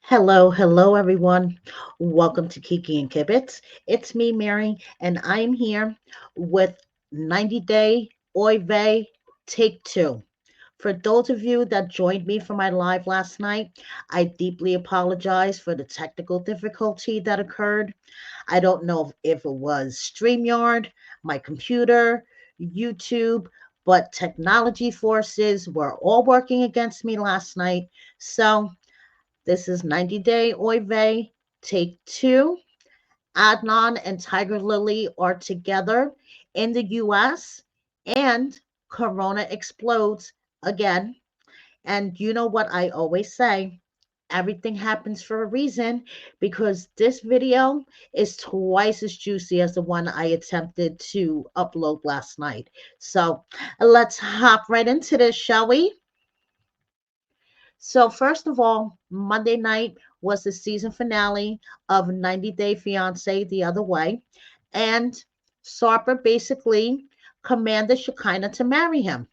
Hello, everyone. Welcome to Kiki and Kibitz. It's me, Mary, and I'm here with 90 Day Oy Vey Take Two. For those of you that joined me for my live last night, I deeply apologize for the technical difficulty that occurred. I don't know if it was StreamYard, my computer, YouTube, but technology forces were all working against me last night. So, this is 90 Day Oy Vey, take two. Adnan and Tigerlily are together in the US, and Corona explodes again. And you know what I always say, everything happens for a reason, because this video is twice as juicy as the one I attempted to upload last night. So let's hop right into this, shall we? So, first of all, Monday night was the season finale of 90 Day Fiancé the Other Way. And Sarper basically commanded Shekinah to marry him.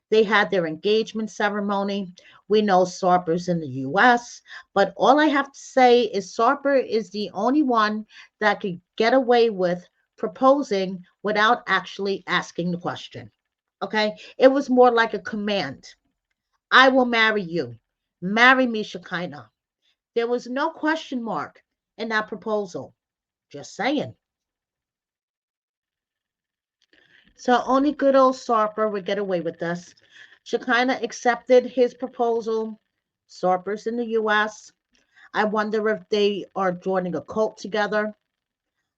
They had their engagement ceremony. We know Sarper's in the US, but all I have to say is Sarper is the only one that could get away with proposing without actually asking the question. Okay? It was more like a command. I will marry you. Marry me, Shekinah. There was no question mark in that proposal. Just saying. So only good old Sarper would get away with this. Shekinah accepted his proposal. Sarper's in the US. I wonder if they are joining a cult together.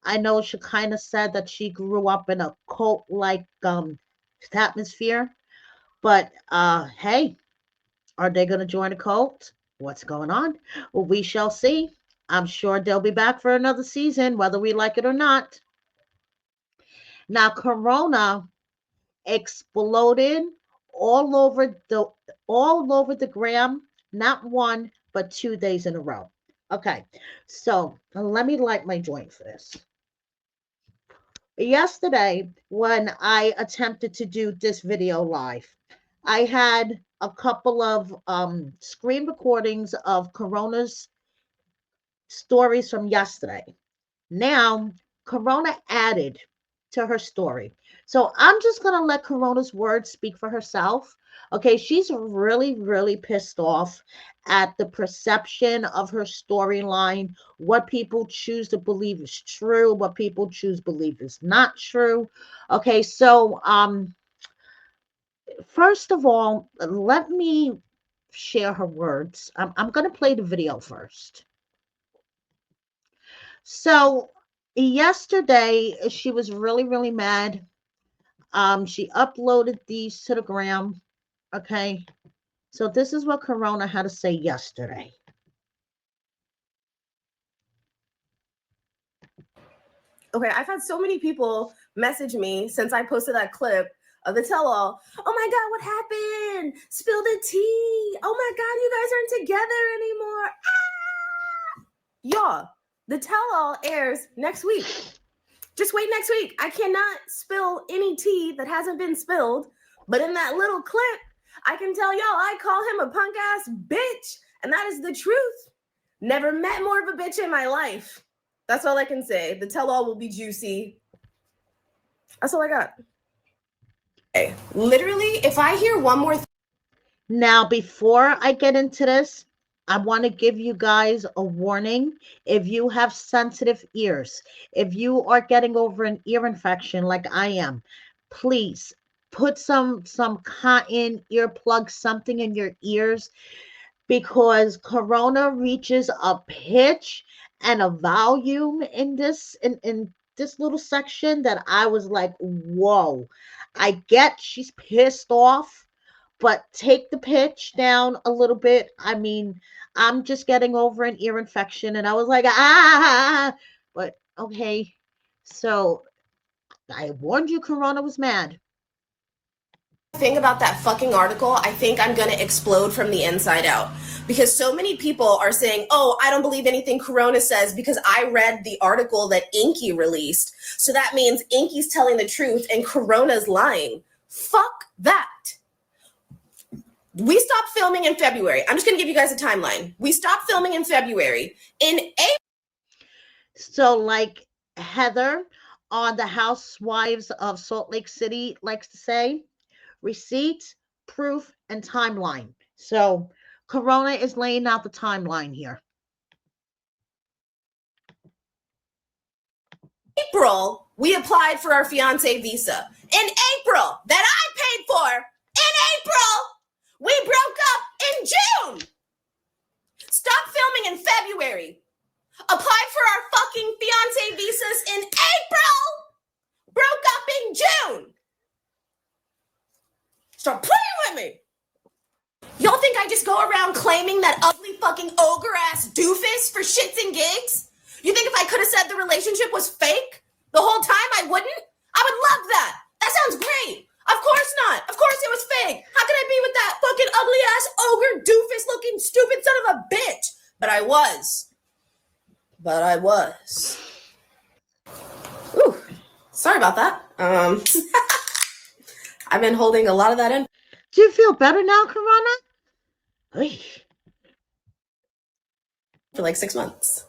I know Shekinah said that she grew up in a cult like atmosphere. But hey, are they going to join a cult? What's going on? Well, we shall see. I'm sure they'll be back for another season, whether we like it or not. Now, Corona exploded all over the all over the gram, not one but 2 days in a row. Okay, so let me light my joint for this. Yesterday, when I attempted to do this video live, I had a couple of screen recordings of Corona's stories from yesterday. Now, Corona added to her story. So I'm just going to let Corona's words speak for herself. Okay, she's really, really pissed off at the perception of her storyline, what people choose to believe is true, what people choose to believe is not true. Okay, so first of all, let me share her words. I'm going to play the video first. So yesterday she was really, really mad. She uploaded these to the gram. Okay. So this is what Corona had to say yesterday. Okay, I've had so many people message me since I posted that clip of the tell-all. Oh my God, what happened? Spill the tea. Oh my God, you guys aren't together anymore. Ah! Y'all, the tell-all airs next week. Just wait next week. I cannot spill any tea that hasn't been spilled. But in that little clip, I can tell y'all I call him a punk ass bitch. And that is the truth. Never met more of a bitch in my life. That's all I can say. The tell-all will be juicy. That's all I got. Okay. Literally, if I hear one more Now, before I get into this, I want to give you guys a warning. If you have sensitive ears, if you are getting over an ear infection like I am, please put some cotton earplugs, something in your ears, because Corona reaches a pitch and a volume in this little section that I was like, whoa. I get she's pissed off, but take the pitch down a little bit. I mean, I'm just getting over an ear infection, and I was like, ah, but okay. So I warned you, Corona was mad. thing about that fucking article, I think I'm gonna explode from the inside out. Because so many people are saying, oh, I don't believe anything Corona says because I read the article that Inky released. So that means Inky's telling the truth and Corona's lying. Fuck that. We stopped filming in February. I'm just going to give you guys a timeline. We stopped filming in February. In April. So, like Heather on the Housewives of Salt Lake City likes to say, receipt, proof, and timeline. So, Corona is laying out the timeline here. April, we applied for our fiance visa. In April, that I paid for. In April, we broke up in June. Stopped filming in February. Applied for our fucking fiance visas in April. Broke up in June. Start playing with me. Y'all think I just go around claiming that ugly fucking ogre ass doofus for shits and gigs? You think if I could have said the relationship was fake the whole time, I wouldn't? I would love that. That sounds great. Of course not. Of course it was fake. How could I be with that fucking ugly ass ogre doofus looking stupid son of a bitch? But I was. Ooh, sorry about that. I've been holding a lot of that in. Do you feel better now, Corona? Oy. For like 6 months.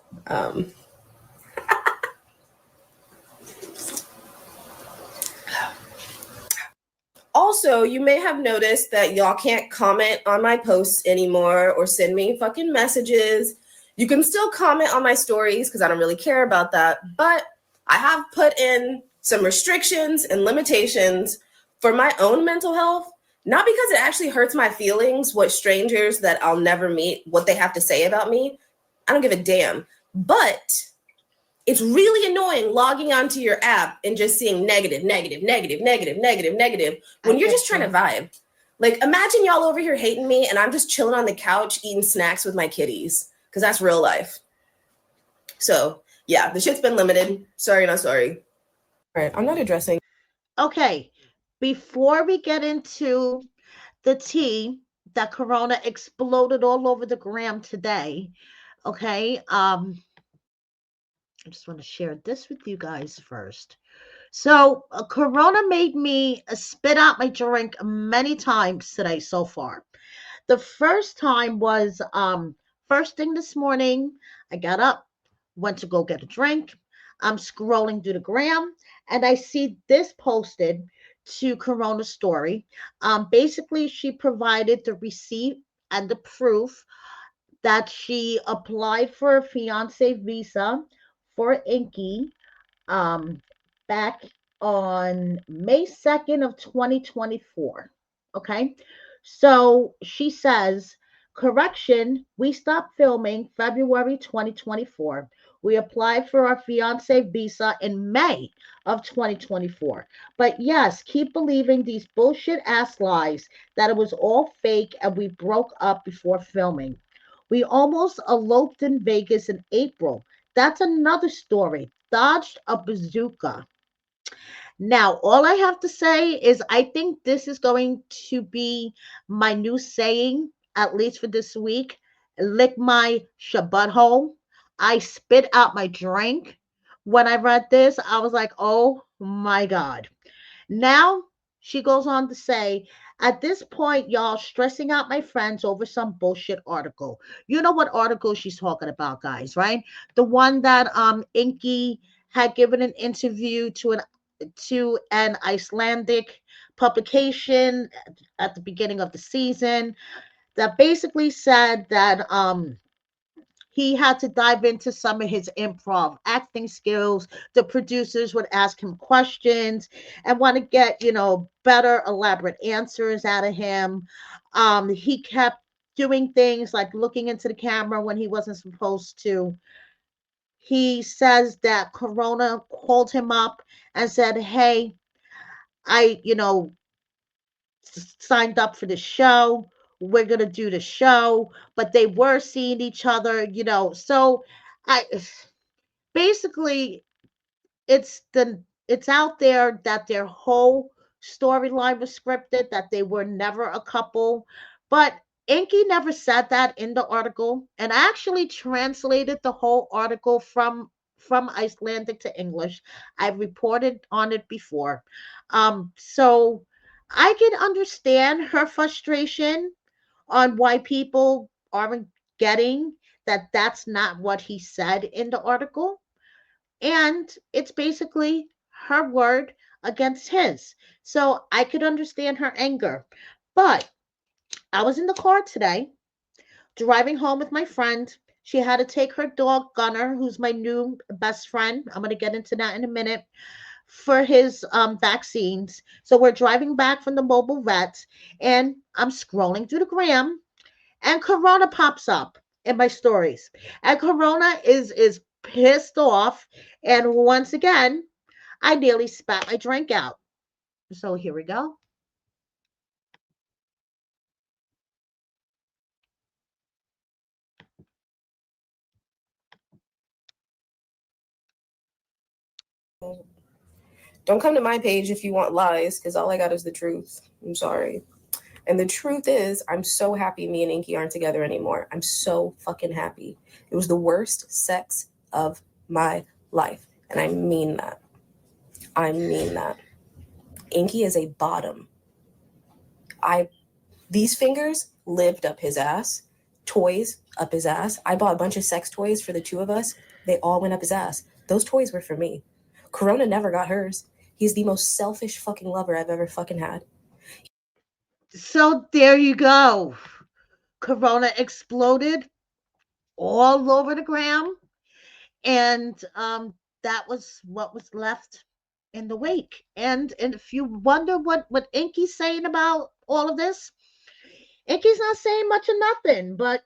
Also, you may have noticed that y'all can't comment on my posts anymore or send me fucking messages. You can still comment on my stories because I don't really care about that. But I have put in some restrictions and limitations for my own mental health. Not because it actually hurts my feelings what strangers that I'll never meet, what they have to say about me. I don't give a damn. But it's really annoying logging onto your app and just seeing negative when you're just trying to vibe. Like, imagine y'all over here hating me and I'm just chilling on the couch eating snacks with my kitties, because that's real life. So, yeah, the shit's been limited. Sorry, not sorry. All right, I'm not addressing. Okay, before we get into the tea that Corona exploded all over the gram today, okay, I just want to share this with you guys first. So, Corona made me spit out my drink many times today so far. The first time was first thing this morning. I got up, went to go get a drink. I'm scrolling through the gram, and I see this posted to Corona story. Basically, she provided the receipt and the proof that she applied for a fiance visa for Inky back on May 2nd of 2024. Okay. So she says, correction, we stopped filming February 2024. We applied for our fiance visa in May of 2024. But yes, keep believing these bullshit ass lies that it was all fake and we broke up before filming. We almost eloped in Vegas in April. That's another story. Dodged a bazooka. Now, all I have to say is I think this is going to be my new saying, at least for this week. Lick my shabutthole. I spit out my drink. When I read this, I was like, oh my God. Now she goes on to say, at this point, y'all stressing out my friends over some bullshit article. You know what article she's talking about, guys, right? The one that Inky had given an interview to an Icelandic publication at the beginning of the season that basically said that he had to dive into some of his improv acting skills. The producers would ask him questions and want to get, better elaborate answers out of him. He kept doing things like looking into the camera when he wasn't supposed to. He says that Corona called him up and said, hey, I, signed up for the show. We're going to do the show, but they were seeing each other, So I basically it's out there that their whole storyline was scripted, that they were never a couple. But Inky never said that in the article, and I actually translated the whole article from Icelandic to English. I've reported on it before. So I can understand her frustration on why people aren't getting that that's not what he said in the article. And it's basically her word against his. So I could understand her anger. But I was in the car today driving home with my friend. She had to take her dog Gunner, who's my new best friend. I'm going to get into that in a minute, for his vaccines. So we're driving back from the mobile vet, and I'm scrolling through the gram, and Corona pops up in my stories. And Corona is pissed off, and once again, I nearly spat my drink out. So here we go. Don't come to my page if you want lies, because all I got is the truth. I'm sorry. And the truth is, I'm so happy me and Inky aren't together anymore. I'm so fucking happy. It was the worst sex of my life. And I mean that. I mean that. Inky is a bottom. These fingers lived up his ass. Toys up his ass. I bought a bunch of sex toys for the two of us. They all went up his ass. Those toys were for me. Corona never got hers. He's the most selfish fucking lover I've ever fucking had. So there you go. Corona exploded all over the gram, and that was what was left in the wake. And if you wonder what Inky's saying about all of this, Inky's not saying much of nothing, but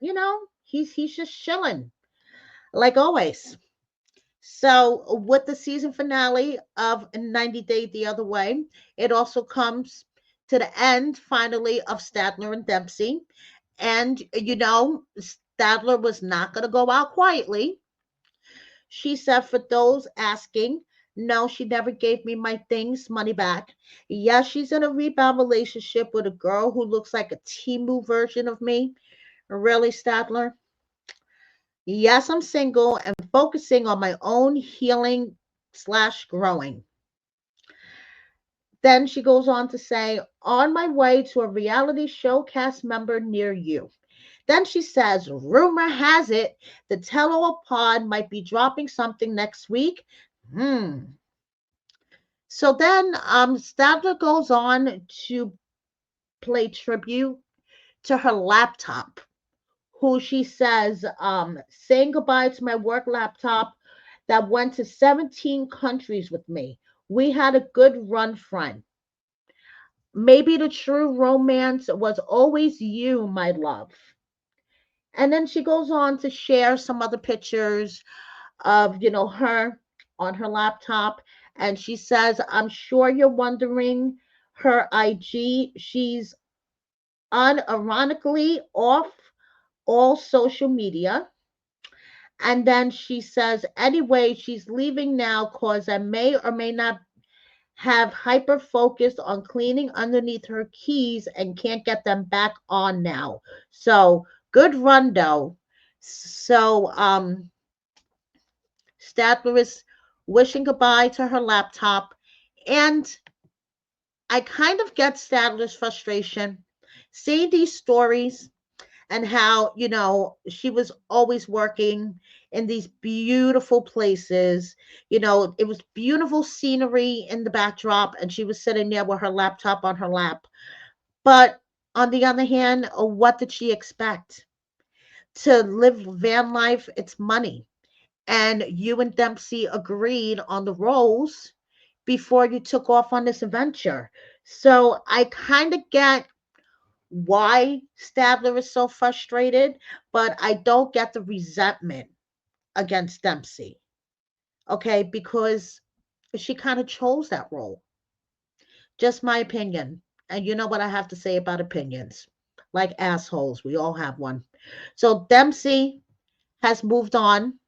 he's just chilling like always. So with the season finale of 90 Day the Other Way, it also comes to the end finally of Statler and Dempsey. And Statler was not going to go out quietly. She said, for those asking, no, she never gave me my things money back. Yes, she's in a rebound relationship with a girl who looks like a Timu version of me. Really, Statler? Yes, I'm single and focusing on my own healing slash growing. Then she goes on to say, on my way to a reality show cast member near you. Then she says, rumor has it the Tello Pod might be dropping something next week. Hmm. So then Stadler goes on to play tribute to her laptop, who she says, saying goodbye to my work laptop that went to 17 countries with me. We had a good run, friend. Maybe the true romance was always you, my love. And then she goes on to share some other pictures of, her on her laptop. And she says, I'm sure you're wondering her IG. She's unironically off all social media. And then she says, anyway, she's leaving now because I may or may not have hyper focused on cleaning underneath her keys and can't get them back on now. So good run though. So Statler is wishing goodbye to her laptop, and I kind of get Statler's frustration seeing these stories and how, she was always working in these beautiful places. It was beautiful scenery in the backdrop, and she was sitting there with her laptop on her lap. But on the other hand, what did she expect? To live van life, it's money. And you and Dempsey agreed on the roles before you took off on this adventure. So I kind of get why Stabler is so frustrated, but I don't get the resentment against Dempsey. Okay, because she kind of chose that role. Just my opinion. And you know what I have to say about opinions. Like assholes, we all have one. So Dempsey has moved on.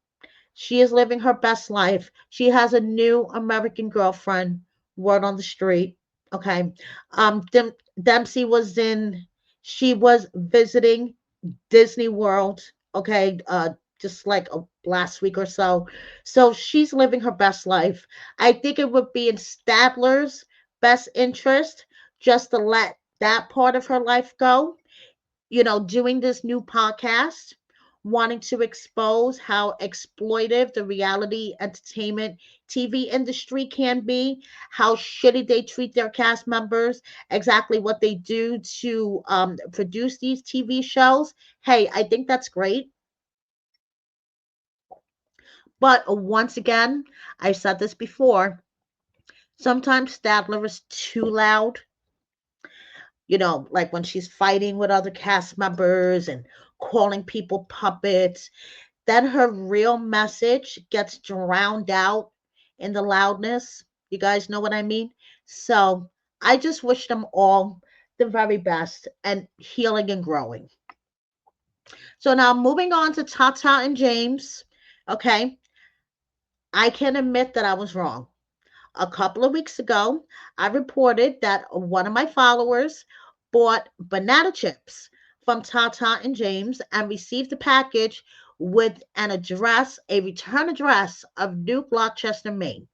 She is living her best life. She has a new American girlfriend. Word on the street. Okay. Dempsey was in. She was visiting Disney World. Okay. Just like last week or so. So she's living her best life. I think it would be in Stadler's best interest just to let that part of her life go doing this new podcast, wanting to expose how exploitive the reality entertainment TV industry can be, how shitty they treat their cast members, exactly what they do to produce these TV shows. Hey, I think that's great. But once again, I've said this before. Sometimes Statler is too loud, like when she's fighting with other cast members and calling people puppets. Then her real message gets drowned out in the loudness. You guys know what I mean? So I just wish them all the very best and healing and growing. So now moving on to Tata and James. Okay, I can admit that I was wrong. A couple of weeks ago, I reported that one of my followers bought banana chips from Tata and James and received a package with an address, a return address of New Gloucester, Maine.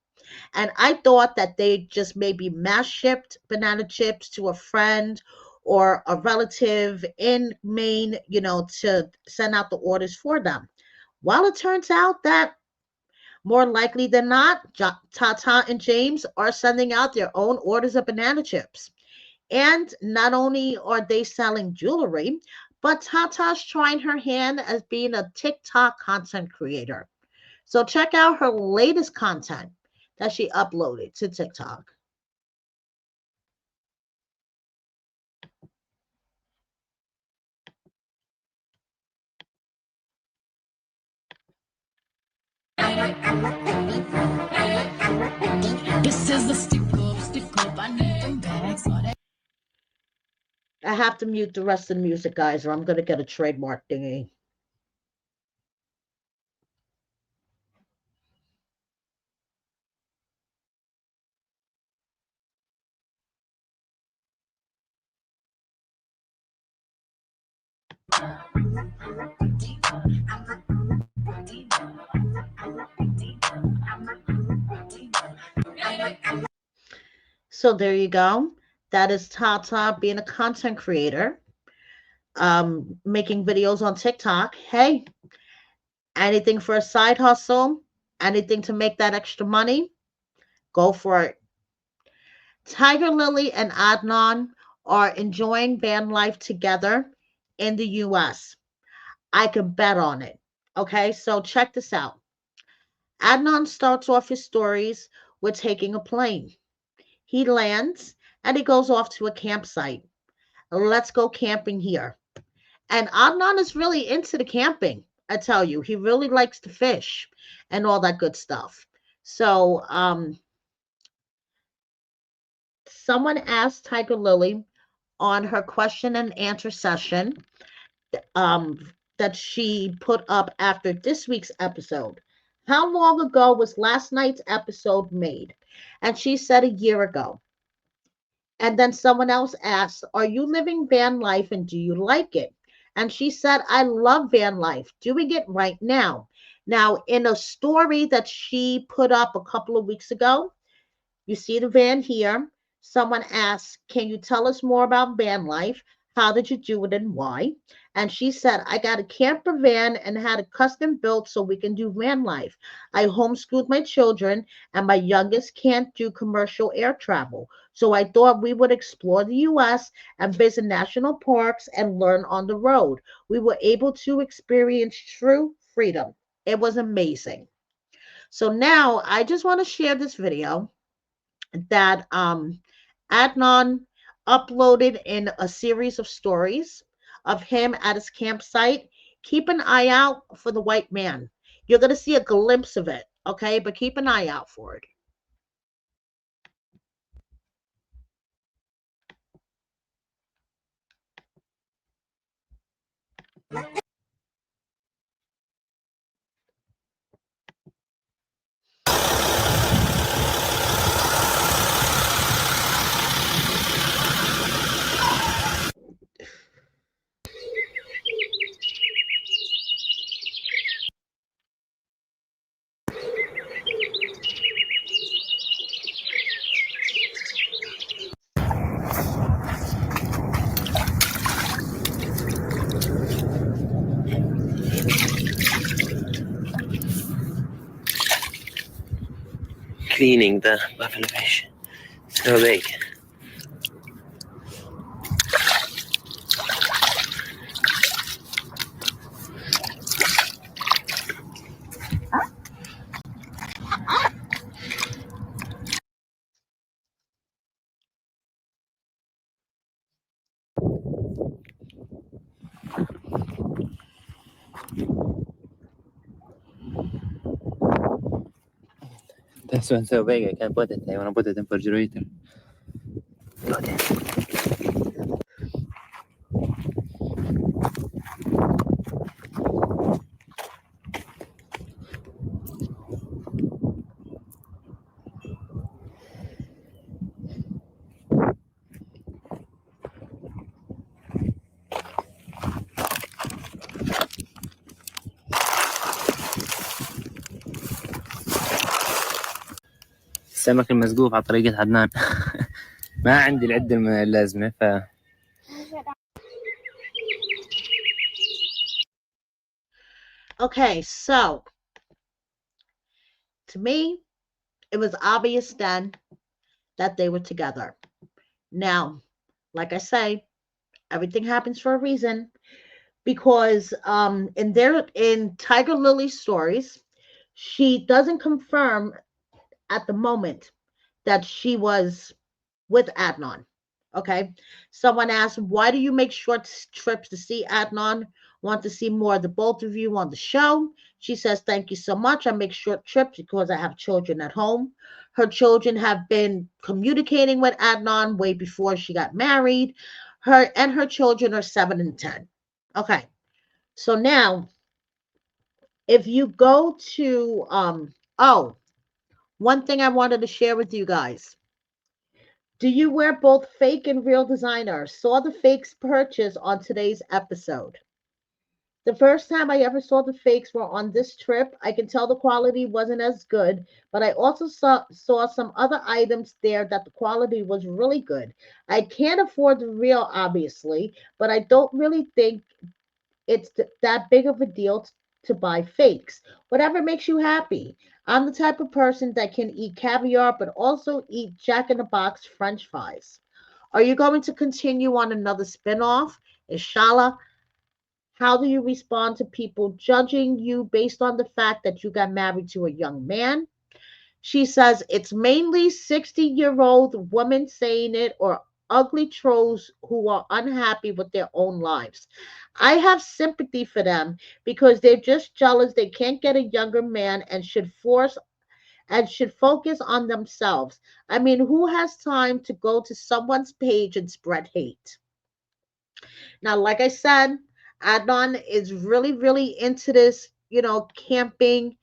And I thought that they just maybe mass shipped banana chips to a friend or a relative in Maine, to send out the orders for them. Well, it turns out that more likely than not, Tata and James are sending out their own orders of banana chips. And not only are they selling jewelry, but Tata's trying her hand as being a TikTok content creator. So check out her latest content that she uploaded to TikTok. This is the stick up, I need them bags. I have to mute the rest of the music, guys, or I'm going to get a trademark thingy. So there you go. That is Tata being a content creator, making videos on TikTok. Hey, anything for a side hustle, anything to make that extra money, go for it. Tigerlily and Adnan are enjoying van life together in the US. I can bet on it. Okay, so check this out. Adnan starts off his stories with taking a plane. He lands and he goes off to a campsite. Let's go camping here. And Adnan is really into the camping. I tell you, he really likes to fish and all that good stuff. So, someone asked Tigerlily on her question and answer session, um, that she put up after this week's episode. How long ago was last night's episode made? And she said a year ago. And then someone else asked, are you living van life and do you like it? And she said, I love van life, doing it right now. Now, in a story that she put up a couple of weeks ago, you see the van here. Someone asked, can you tell us more about van life? How did you do it and why? And she said, I got a camper van and had a custom built so we can do van life. I homeschooled my children and my youngest can't do commercial air travel. So I thought we would explore the US and visit national parks and learn on the road. We were able to experience true freedom. It was amazing. So now I just want to share this video that Adnan uploaded in a series of stories of him at his campsite. Keep an eye out for the white man. You're going to see a glimpse of it, okay? But keep an eye out for it. cleaning the buffalo fish. So big. This one's so big I can't put it. I want to put it in refrigerator. السمك المسقوف على طريقة عدنان. ما عندي العدة اللازمة Okay, so to me, it was obvious then that they were together. Now, like I say, everything happens for a reason because in Tigerlily's stories, she doesn't confirm at the moment that she was with Adnan. Okay. Someone asked, why do you make short trips to see Adnan? Want to see more of the both of you on the show? She says, thank you so much. I make short trips because I have children at home. Her children have been communicating with Adnan way before she got married. Her children are 7 and 10. Okay. So now, if you go to one thing I wanted to share with you guys. Do you wear both fake and real designer? Saw the fakes purchase on today's episode. The first time I ever saw the fakes were on this trip. I can tell the quality wasn't as good, but I also saw some other items there that the quality was really good. I can't afford the real, obviously, but I don't really think it's that big of a deal to buy fakes. Whatever makes you happy. I'm the type of person that can eat caviar, but also eat Jack in the Box French fries. Are you going to continue on another spinoff? Inshallah. How do you respond to people judging you based on the fact that you got married to a young man? She says it's mainly 60-year-old women saying it or ugly trolls who are unhappy with their own lives. I have sympathy for them because they're just jealous they can't get a younger man and should focus on themselves. I mean, who has time to go to someone's page and spread hate? Now, like I said, Adnan is really, really into this, camping,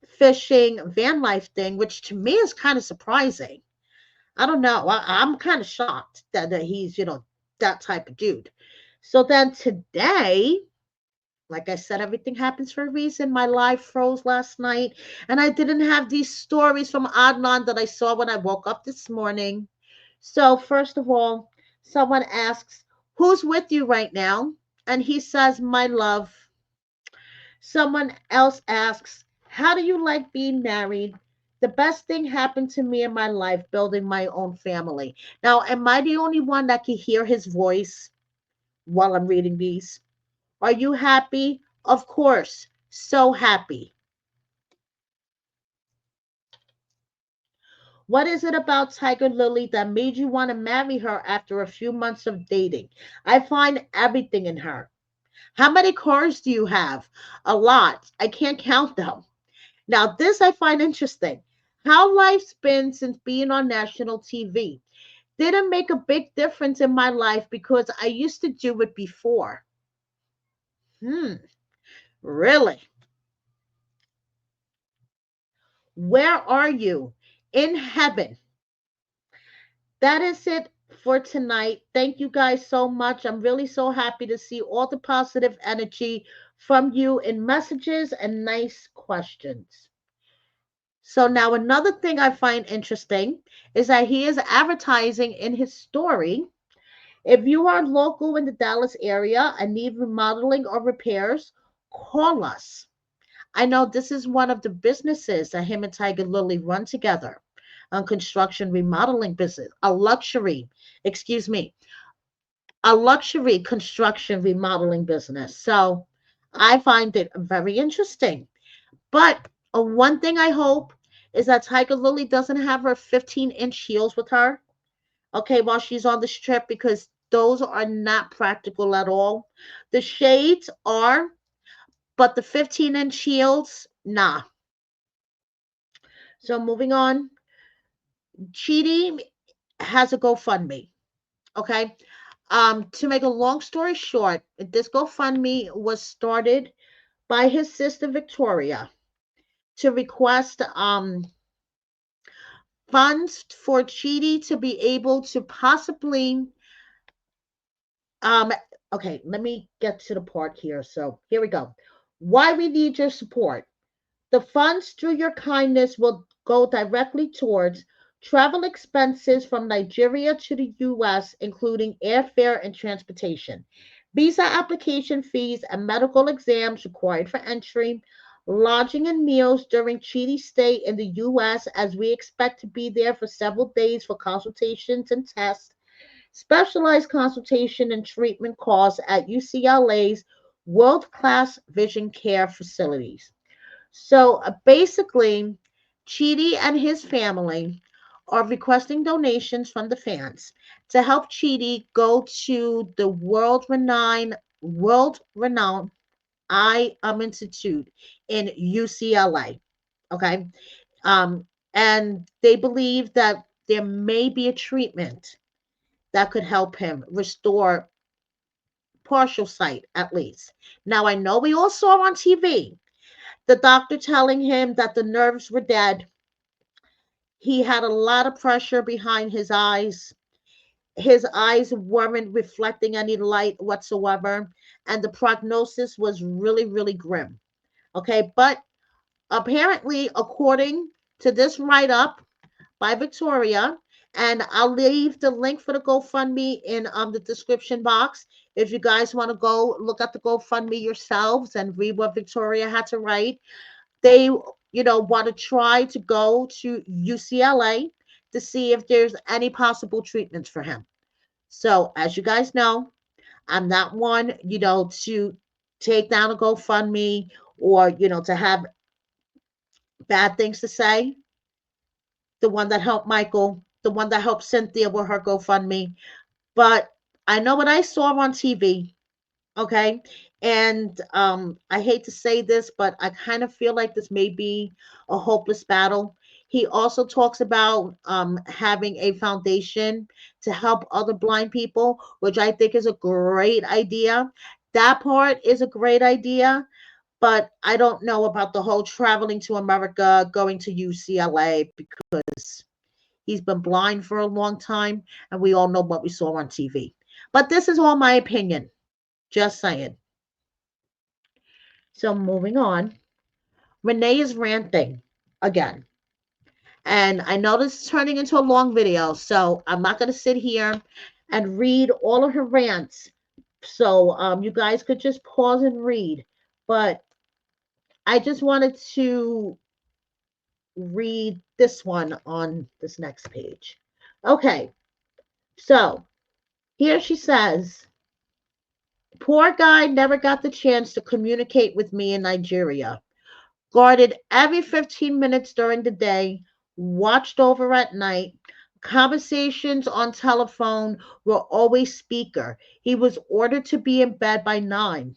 fishing, van life thing, which to me is kind of surprising. I don't know. I'm kind of shocked that he's, that type of dude. So then today, like I said, everything happens for a reason. My life froze last night, and I didn't have these stories from Adnan that I saw when I woke up this morning. So, first of all, someone asks, who's with you right now? And he says, my love. Someone else asks, how do you like being married? The best thing happened to me in my life, building my own family. Now, am I the only one that can hear his voice while I'm reading these? Are you happy? Of course. So happy. What is it about Tiger Lily that made you want to marry her after a few months of dating? I find everything in her. How many cars do you have? A lot. I can't count them. Now, this I find interesting. How life's been since being on national TV. Didn't make a big difference in my life because I used to do it before. Really? Where are you? In heaven. That is it for tonight. Thank you guys so much. I'm really so happy to see all the positive energy from you in messages and nice questions. So now another thing I find interesting is that he is advertising in his story. If you are local in the Dallas area and need remodeling or repairs, call us. I know this is one of the businesses that him and Tiger Lily run together. construction remodeling business, excuse me, a luxury construction remodeling business. So I find it very interesting. But one thing I hope is that Tiger Lily doesn't have her 15-inch heels with her, okay, while she's on this trip, because those are not practical at all. The shades are, but the 15-inch heels, nah. So moving on, Chidi has a GoFundMe, okay? To make a long story short, this GoFundMe was started by his sister Victoria to request funds for Chidi to be able to possibly um okay, let me get to the part here. So here we go. Why we need your support. The funds through your kindness will go directly towards travel expenses from Nigeria to the US, including airfare and transportation, visa application fees and medical exams required for entry, lodging and meals during Chidi's stay in the US, as we expect to be there for several days for consultations and tests, specialized consultation and treatment costs at UCLA's world class vision care facilities. So basically, Chidi and his family are requesting donations from the fans to help Chidi go to the world renowned I Institute in UCLA. Okay. Um, and they believe that there may be a treatment that could help him restore partial sight at least. Now I know we all saw on TV the doctor telling him that the nerves were dead. He had a lot of pressure behind his eyes. His eyes weren't reflecting any light whatsoever, and the prognosis was really, really grim. Okay, but apparently, according to this write up by Victoria, and I'll leave the link for the GoFundMe in the description box. If you guys want to go look at the GoFundMe yourselves and read what Victoria had to write, they want to try to go to UCLA to see if there's any possible treatments for him. So as you guys know, I'm not one to take down a GoFundMe or to have bad things to say. The one that helped Michael, the one that helped Cynthia with her GoFundMe, but I know what I saw on TV. Okay. And I hate to say this, but I kind of feel like this may be a hopeless battle. He also talks about having a foundation to help other blind people, which I think is a great idea. That part is a great idea, but I don't know about the whole traveling to America, going to UCLA, because he's been blind for a long time, and we all know what we saw on TV. But this is all my opinion. Just saying. So moving on, Renee is ranting again. And I know this is turning into a long video, so I'm not going to sit here and read all of her rants. So you guys could just pause and read. But I just wanted to read this one on this next page. Okay, so here she says, poor guy never got the chance to communicate with me in Nigeria. Guarded every 15 minutes during the day, watched over at night. Conversations on telephone were always speaker. He was ordered to be in bed by 9,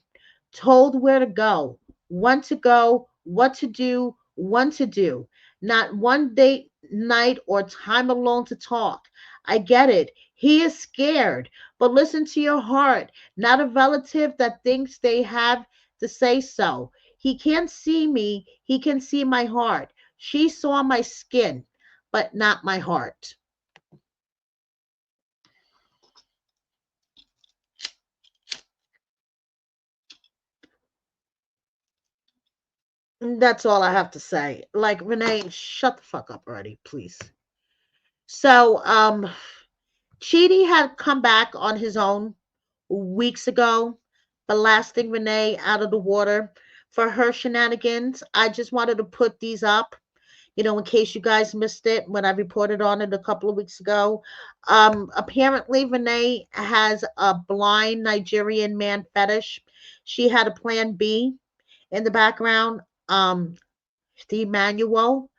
told where to go, when to go, what to do, when to do. Not one date, night, or time alone to talk. I get it. He is scared, but listen to your heart, not a relative that thinks they have to say so. He can't see me, he can see my heart. She saw my skin, but not my heart. That's all I have to say. Like, Renee, shut the fuck up already, please. So, Chidi had come back on his own weeks ago, blasting Renee out of the water for her shenanigans. I just wanted to put these up in case you guys missed it when I reported on it a couple of weeks ago. Apparently, Renee has a blind Nigerian man fetish. She had a plan B in the background. Um, the Emmanuel.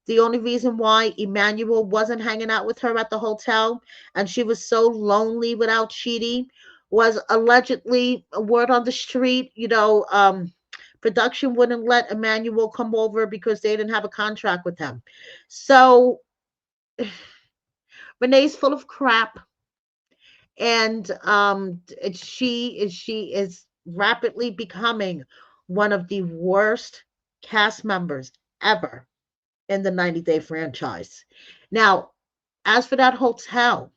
The only reason why Emmanuel wasn't hanging out with her at the hotel and she was so lonely without Chidi was allegedly a word on the street. Production wouldn't let Emmanuel come over because they didn't have a contract with him. So Renee's full of crap, and she is rapidly becoming one of the worst cast members ever in the 90 Day franchise. Now, as for that hotel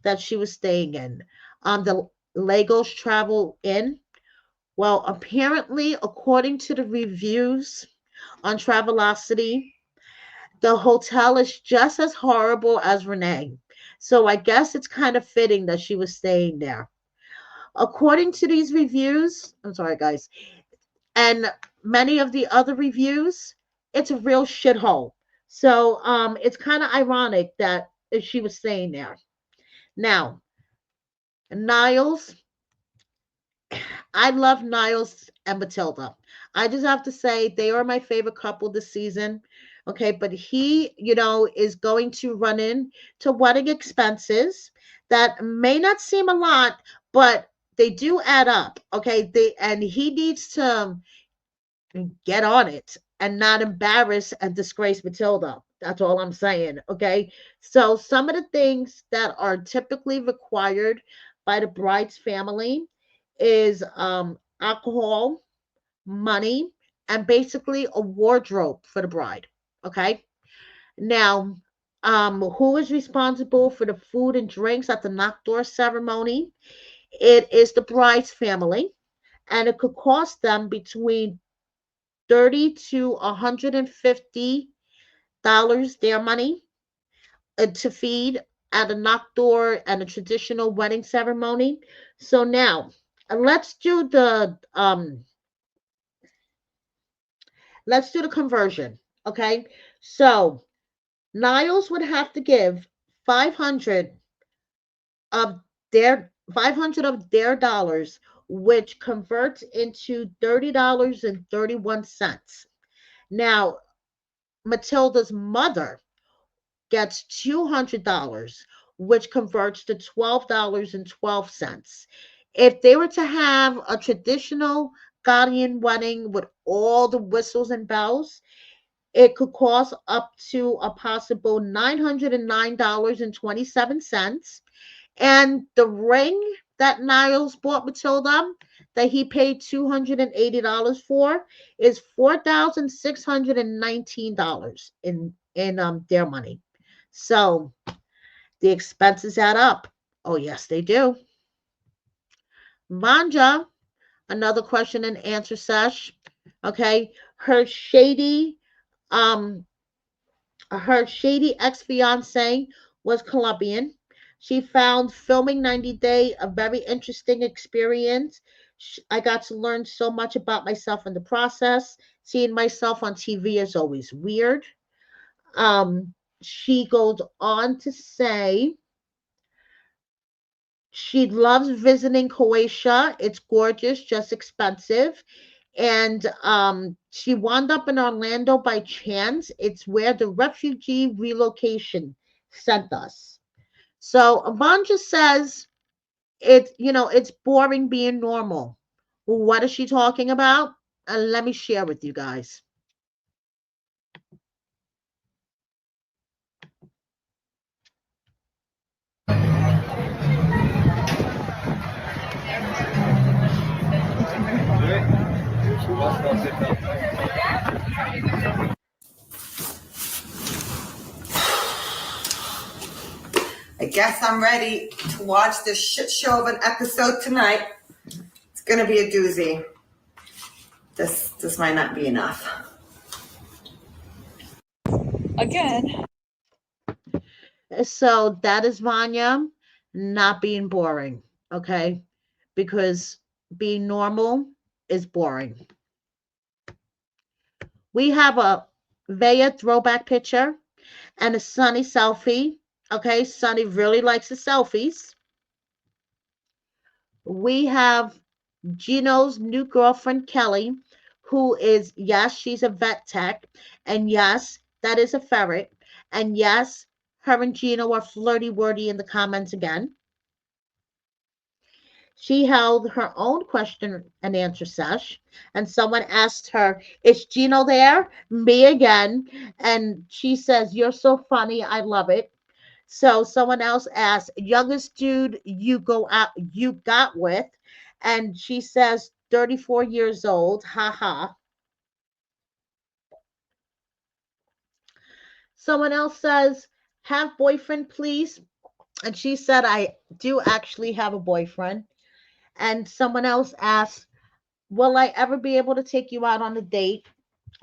that she was staying in, the Lagos Travel Inn, well, apparently, according to the reviews on Travelocity, the hotel is just as horrible as Renee. So I guess it's kind of fitting that she was staying there. According to these reviews, I'm sorry, guys, and many of the other reviews, it's a real shithole. So it's kind of ironic that she was staying there. Now, Niles, I love Niles and Matilda. I just have to say they are my favorite couple this season. Okay, but he, is going to run into wedding expenses that may not seem a lot, but they do add up. Okay, and he needs to get on it and not embarrass and disgrace Matilda. That's all I'm saying. Okay. So some of the things that are typically required by the bride's family is alcohol, money, and basically a wardrobe for the bride. Okay. Now, who is responsible for the food and drinks at the knock door ceremony? It is the bride's family, and it could cost them between 30 to $150 their money to feed at a knock door and a traditional wedding ceremony. So now let's do the conversion. Okay. So Niles would have to give 500 of 500 of their dollars, which converts into $30.31. Now, Matilda's mother gets $200, which converts to $12.12. If they were to have a traditional Ghanaian wedding with all the whistles and bells, it could cost up to a possible $909.27. And the ring that Niles bought Matilda that he paid $280 for is $4,619 in their money. So the expenses add up. Oh yes, they do. Vanja, another question and answer sesh. Okay, um her shady ex-fiance was Colombian. She found filming 90 Day a very interesting experience. I got to learn so much about myself in the process. Seeing myself on TV is always weird. She goes on to say she loves visiting Croatia. It's gorgeous, just expensive. And she wound up in Orlando by chance. It's where the refugee relocation sent us. So Vanja says it's boring being normal. What is she talking about? Let me share with you guys. I guess I'm ready to watch this shit show of an episode tonight. It's gonna be a doozy. This might not be enough. Again. So that is Vanya not being boring, okay? Because being normal is boring. We have a Vaya throwback picture, and a Sunny selfie. Okay, Sunny really likes the selfies. We have Gino's new girlfriend, Kelly, who is, yes, she's a vet tech. And yes, that is a ferret. And yes, her and Gino are flirty wordy in the comments again. She held her own question and answer sesh, and someone asked her, "Is Gino there?" Me again. And she says, "You're so funny. I love it." So someone else asked, "Youngest dude you got with?" And she says, 34 years old. Ha ha. Someone else says, "Have boyfriend, please." And she said, "I do actually have a boyfriend." And someone else asked, "Will I ever be able to take you out on a date?"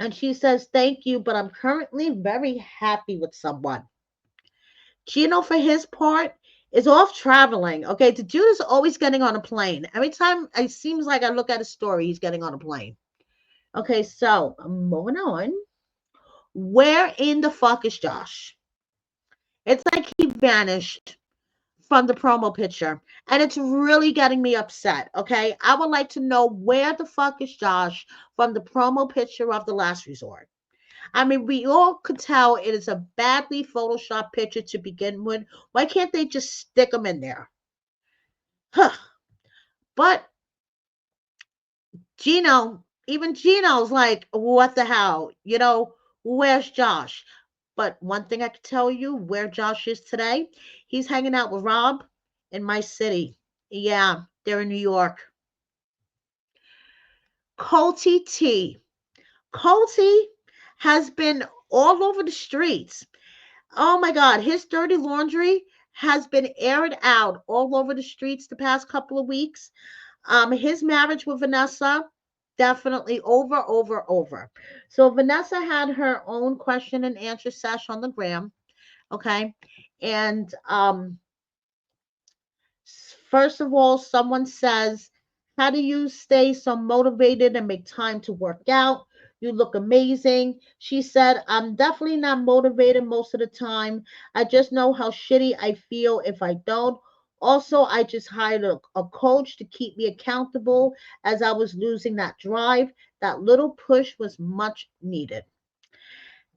And she says, "Thank you, but I'm currently very happy with someone." Gino, for his part, is off traveling. Okay, the dude is always getting on a plane. Every time it seems like I look at a story, he's getting on a plane. Okay, so moving on. Where in the fuck is Josh? It's like he vanished from the promo picture, and it's really getting me upset. Okay, I would like to know where the fuck is Josh from the promo picture of The Last Resort. I mean, we all could tell it is a badly photoshopped picture to begin with. Why can't they just stick him in there? Huh. But even Gino's like, what the hell? Where's Josh? But one thing I can tell you where Josh is today, he's hanging out with Rob in my city. Yeah, they're in New York. Colty T. Colty has been all over the streets. Oh my God, his dirty laundry has been aired out all over the streets the past couple of weeks. His marriage with Vanessa, definitely over, over, over. So Vanessa had her own question and answer session on the gram. Okay. And first of all, someone says, "How do you stay so motivated and make time to work out? You look amazing." She said, "I'm definitely not motivated most of the time. I just know how shitty I feel if I don't. Also, I just hired a coach to keep me accountable as I was losing that drive. That little push was much needed."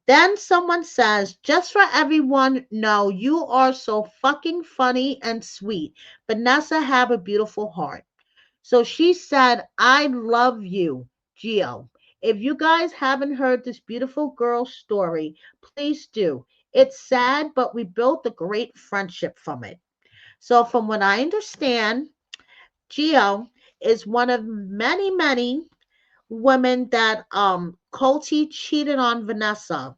Then someone says, "Just for everyone, no, you are so fucking funny and sweet. Vanessa have a beautiful heart." So she said, "I love you, Gio. If you guys haven't heard this beautiful girl's story, please do. It's sad, but we built a great friendship from it." So from what I understand, Gio is one of many, many women that Colty cheated on Vanessa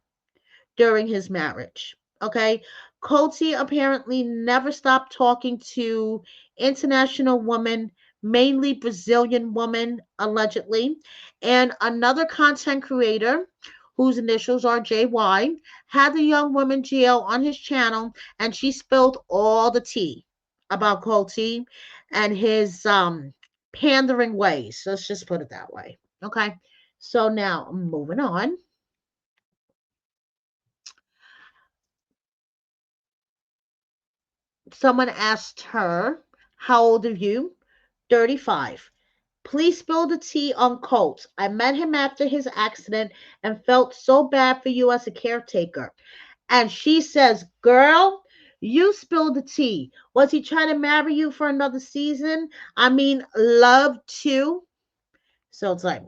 during his marriage. Okay. Colty apparently never stopped talking to international women, mainly Brazilian women, allegedly. And another content creator, whose initials are JY, had the young woman Gio on his channel, and she spilled all the tea about Colty and his pandering ways. Let's just put it that way. Okay. So now moving on. Someone asked her, "How old are you?" 35. "Please spill the tea on Colt. I met him after his accident and felt so bad for you as a caretaker." And she says, "Girl, you spilled the tea. Was he trying to marry you for another season? I mean, love too?" So it's like,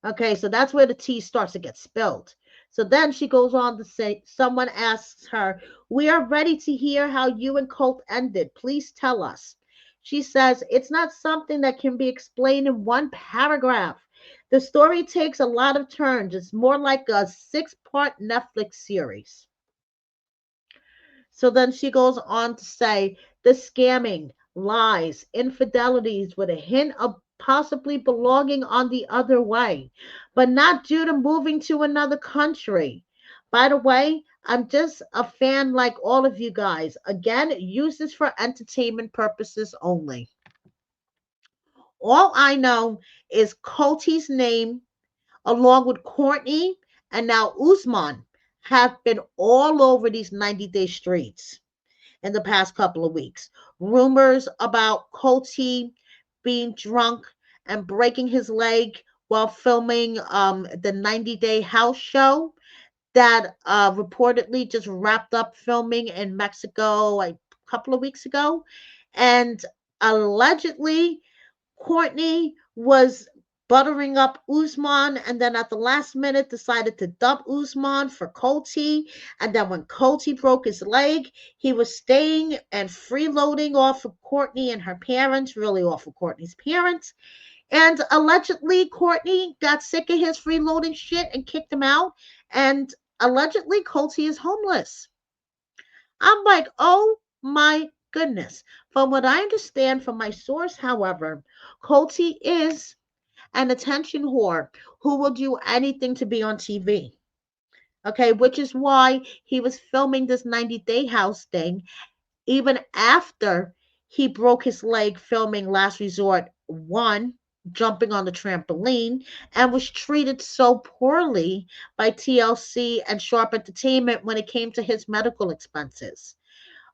Okay, so that's where the tea starts to get spilled. So then she goes on to say, someone asks her, "We are ready to hear how you and Colt ended. Please tell us." She says, "It's not something that can be explained in one paragraph. The story takes a lot of turns. It's more like a 6-part Netflix series." So then she goes on to say, "The scamming, lies, infidelities with a hint of possibly belonging on the other way, but not due to moving to another country. By the way, I'm just a fan like all of you guys. Again, use this for entertainment purposes only." All I know is Coty's name, along with Courtney And now Usman have been all over these 90-day streets in the past couple of weeks. Rumors about Colty being drunk and breaking his leg while filming the 90-day house show that reportedly just wrapped up filming in Mexico a couple of weeks ago. And allegedly, Courtney was buttering up Usman and then at the last minute decided to dump Usman for Colty. And then when Colty broke his leg, he was staying and freeloading off of Courtney and her parents, really off of Courtney's parents. And allegedly, Courtney got sick of his freeloading shit and kicked him out. And allegedly, Colty is homeless. I'm like, oh my goodness. From what I understand from my source, however, Colty is an attention whore who will do anything to be on TV. Okay, which is why he was filming this 90-day house thing even after he broke his leg filming Last Resort 1, jumping on the trampoline, and was treated so poorly by TLC and Sharp Entertainment when it came to his medical expenses.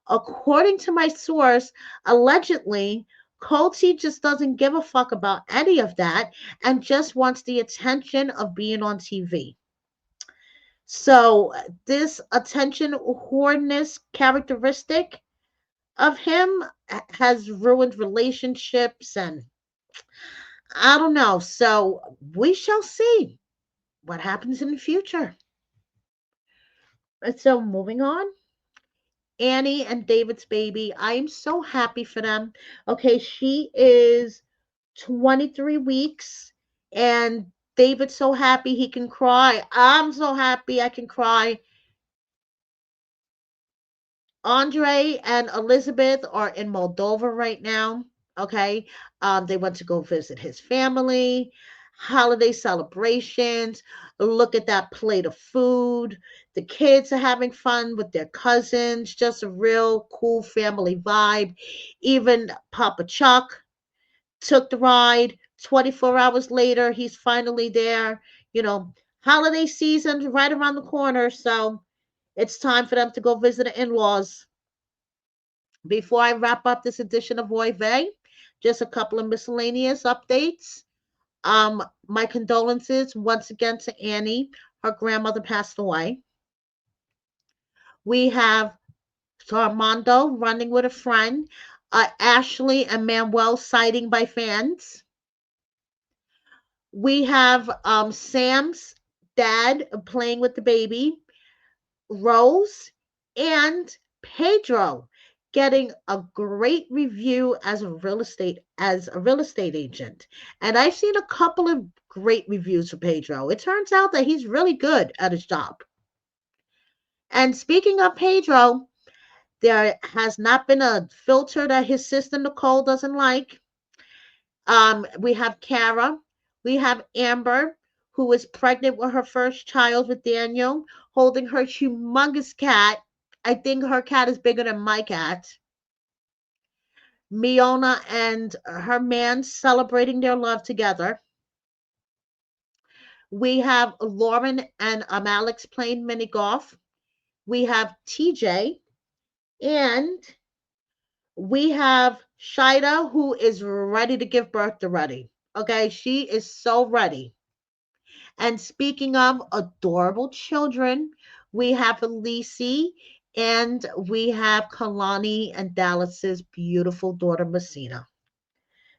According to my source, allegedly, Colty just doesn't give a fuck about any of that and just wants the attention of being on TV. So, this attention whoreness characteristic of him has ruined relationships and I don't know. So, we shall see what happens in the future. And so, moving on. Annie and David's baby. I am so happy for them. Okay, she is 23 weeks and David's so happy he can cry. I'm so happy I can cry. Andre and Elizabeth are in Moldova right now. Okay. They went to go visit his family, holiday celebrations. Look at that plate of food. The kids are having fun with their cousins. Just a real cool family vibe. Even Papa Chuck took the ride. 24 hours later, he's finally there. You know, holiday season's right around the corner. So it's time for them to go visit the in laws. Before I wrap up this edition of Roy Vey, just a couple of miscellaneous updates. My condolences once again to Annie. Her grandmother passed away. We have Armando running with a friend. Ashley and Manuel sighting by fans. We have Sam's dad playing with the baby. Rose and Pedro getting a great review as a real estate agent. And I've seen a couple of great reviews for Pedro. It turns out that he's really good at his job. And speaking of Pedro, there has not been a filter that his sister Nicole doesn't like. We have Kara, we have Amber, who is pregnant with her first child with Daniel, holding her humongous cat. I think her cat is bigger than my cat. Miona and her man celebrating their love together. We have Lauren and Alex playing mini golf. We have TJ and we have Shida who is ready to give birth to Reddy. Okay, she is so ready. And speaking of adorable children, we have Elise and we have Kalani and Dallas's beautiful daughter Messina.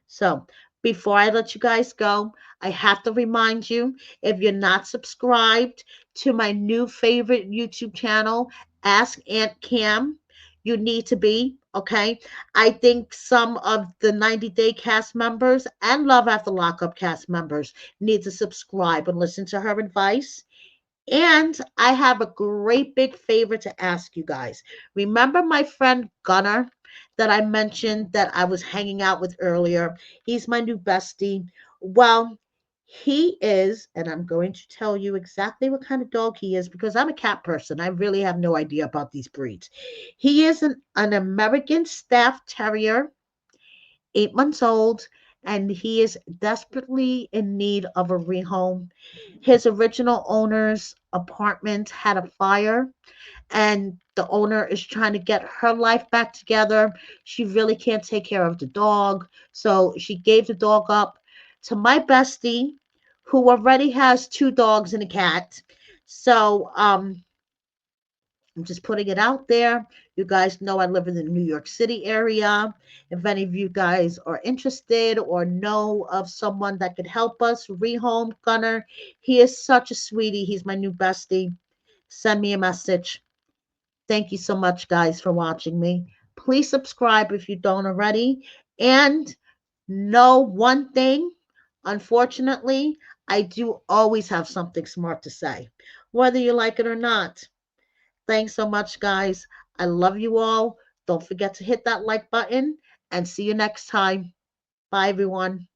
So before I let you guys go, I have to remind you, if you're not subscribed to my new favorite YouTube channel, Ask Aunt Cam, you need to be, okay? I think some of the 90-day cast members and Love After Lockup cast members need to subscribe and listen to her advice. And I have a great big favor to ask you guys. Remember my friend Gunnar that I mentioned that I was hanging out with earlier? He's my new bestie. Well, he is, and I'm going to tell you exactly what kind of dog he is because I'm a cat person. I really have no idea about these breeds. He is an American Staff Terrier, 8 months old, and he is desperately in need of a rehome. His original owner's apartment had a fire, and the owner is trying to get her life back together. She really can't take care of the dog, so she gave the dog up to my bestie, who already has two dogs and a cat. So I'm just putting it out there. You guys know I live in the New York City area. If any of you guys are interested or know of someone that could help us rehome Gunner, he is such a sweetie. He's my new bestie. Send me a message. Thank you so much, guys, for watching me. Please subscribe if you don't already. And know one thing, unfortunately, I do always have something smart to say, whether you like it or not. Thanks so much, guys. I love you all. Don't forget to hit that like button and see you next time. Bye, everyone.